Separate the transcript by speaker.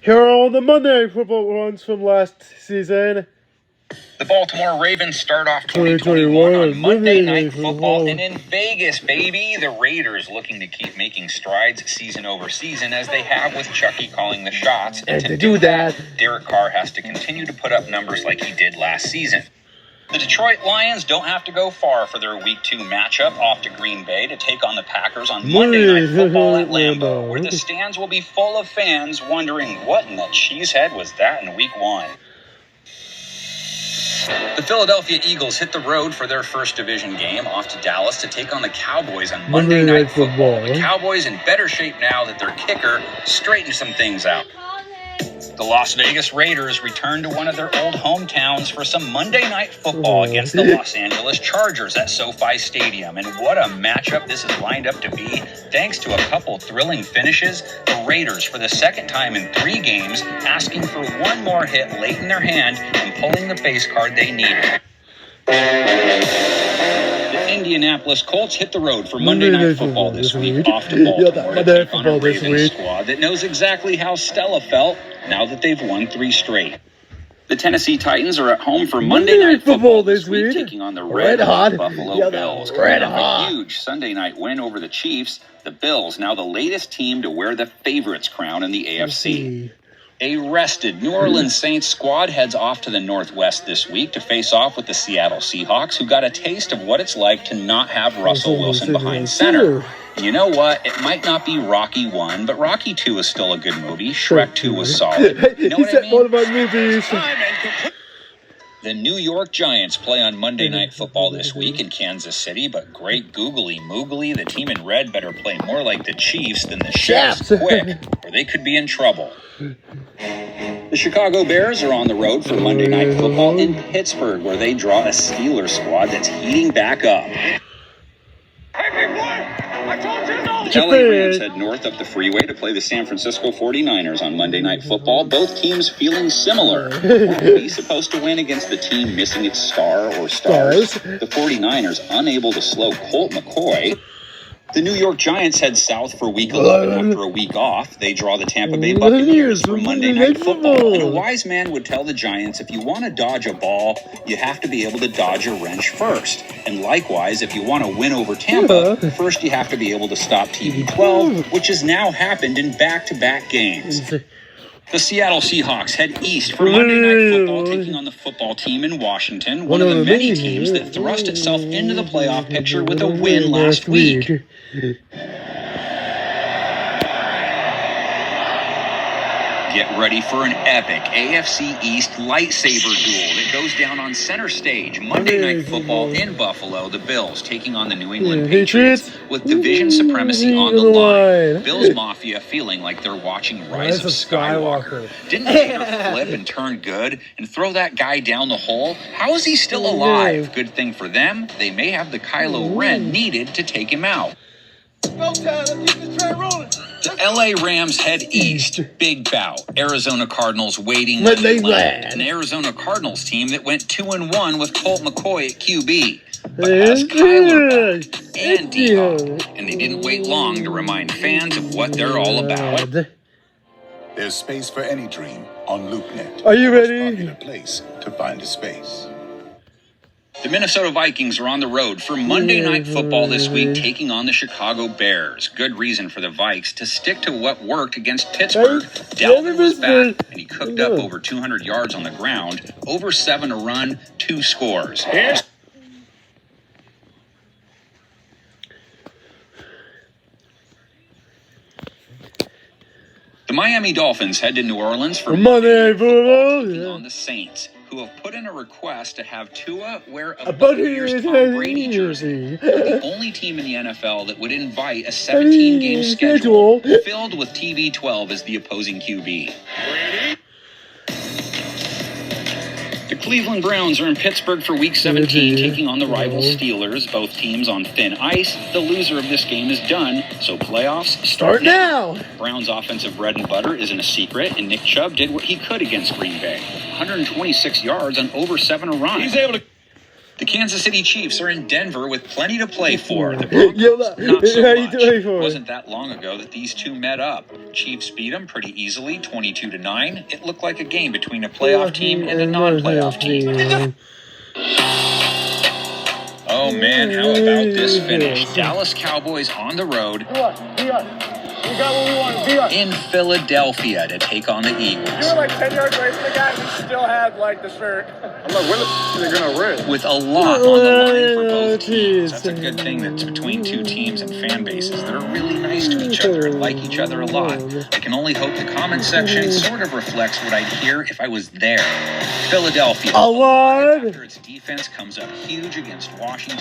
Speaker 1: Here are all the Monday Night Football runs from last season.
Speaker 2: The Baltimore Ravens start off 2021 on Monday Night Football, and in Vegas, baby. The Raiders looking to keep making strides season over season as they have with Chucky calling the shots.
Speaker 1: And to do that,
Speaker 2: Derek Carr has to continue to put up numbers like he did last season. The Detroit Lions don't have to go far for their Week 2 matchup off to Green Bay to take on the Packers on Monday Night Football at Lambeau, where the stands will be full of fans wondering what in the cheesehead was that in Week 1. The Philadelphia Eagles hit the road for their first division game off to Dallas to take on the Cowboys on Monday Night Football. The Cowboys in better shape now that their kicker straightened some things out. The Las Vegas Raiders return to one of their old hometowns for some Monday Night Football against the Los Angeles Chargers at SoFi Stadium. And what a matchup this is lined up to be. Thanks to a couple thrilling finishes, the Raiders, for the second time in 3 games, asking for one more hit late in their hand and pulling the base card they needed. The Indianapolis Colts hit the road for Monday Night Football this week off to Baltimore to take on a Ravens squad that knows exactly how Stella felt now that they've won 3 straight. The Tennessee Titans are at home for Monday Night Football this week, taking on the red hot Buffalo Bills. A huge Sunday night win over the Chiefs. The Bills, now the latest team to wear the favorites crown in the AFC. A rested New Orleans Saints squad heads off to the Northwest this week to face off with the Seattle Seahawks, who got a taste of what it's like to not have Russell Wilson behind center. You know what? It might not be Rocky 1, but Rocky 2 is still a good movie. Shrek 2 was solid. You know what I mean?
Speaker 1: One of my movies.
Speaker 2: The New York Giants play on Monday Night Football this week in Kansas City, but great googly moogly, the team in red better play more like the Chiefs than the Chefs quick, or they could be in trouble. The Chicago Bears are on the road for Monday Night Football in Pittsburgh, where they draw a Steelers squad that's heating back up. The LA Rams head north up the freeway to play the San Francisco 49ers on Monday Night Football. Both teams feeling similar. He's supposed to win against the team missing its star or stars. The 49ers unable to slow Colt McCoy. The New York Giants head south for Week 11 after a week off. They draw the Tampa Bay Buccaneers for Monday Night Football. And a wise man would tell the Giants, if you want to dodge a ball, you have to be able to dodge a wrench first. And likewise, if you want to win over Tampa, first you have to be able to stop TB12, which has now happened in back-to-back games. The Seattle Seahawks head east for Monday Night Football, taking on the football team in Washington, one of the many teams that thrust itself into the playoff picture with a win last week. Get ready for an epic AFC East lightsaber duel that goes down on center stage. Monday Night Football in Buffalo, the Bills taking on the New England Patriots with division supremacy on the line. Bills Mafia feeling like they're watching Rise of Skywalker. Didn't Vader flip and turn good and throw that guy down the hole? How is he still alive? Good thing for them, they may have the Kylo Ren needed to take him out. The LA Rams head east. Big bout. Arizona Cardinals waiting with an Arizona Cardinals team that went 2-1 with Colt McCoy at QB. But has Kyler back and D-Hop. And they didn't wait long to remind fans of what they're all about.
Speaker 3: There's space for any dream on LoopNet.
Speaker 1: Are you ready?
Speaker 3: A place to find a space.
Speaker 2: The Minnesota Vikings are on the road for Monday Night Football this week, taking on the Chicago Bears. Good reason for the Vikes to stick to what worked against Pittsburgh. Dalvin was back, and he cooked up over 200 yards on the ground, over 7 a run, 2 scores. The Miami Dolphins head to New Orleans for Monday Night Football, taking on the Saints, who have put in a request to have Tua wear a Buccaneers Tom Brady jersey. They're the only team in the NFL that would invite a 17-game schedule filled with TB12 as the opposing QB. The Cleveland Browns are in Pittsburgh for Week 17, taking on the rival Steelers. Both teams on thin ice. The loser of this game is done, so playoffs start now. Browns' offensive bread and butter isn't a secret, and Nick Chubb did what he could against Green Bay. 126 yards on over 7 a run. He's able to... The Kansas City Chiefs are in Denver with plenty to play for. The Broncos,
Speaker 1: Yo,
Speaker 2: not so
Speaker 1: how you
Speaker 2: much.
Speaker 1: doing for
Speaker 2: It
Speaker 1: it?
Speaker 2: wasn't that long ago that these two met up. Chiefs beat them pretty easily, 22-9. It looked like a game between a playoff team and a non-playoff team. Oh man, how about this finish? Dallas Cowboys on the road
Speaker 4: We got what we want.
Speaker 2: in Philadelphia to take on the Eagles.
Speaker 4: You were like 10 yards away from the guy, and we still had like the shirt. I'm like, when the they're gonna win?
Speaker 2: With a lot on the line for both teams. That's a good thing that's between two teams and fan bases that are really nice to each other and like each other a lot. I can only hope the comment section sort of reflects what I'd hear if I was there. Philadelphia.
Speaker 1: A lot.
Speaker 2: After its defense comes up huge against Washington.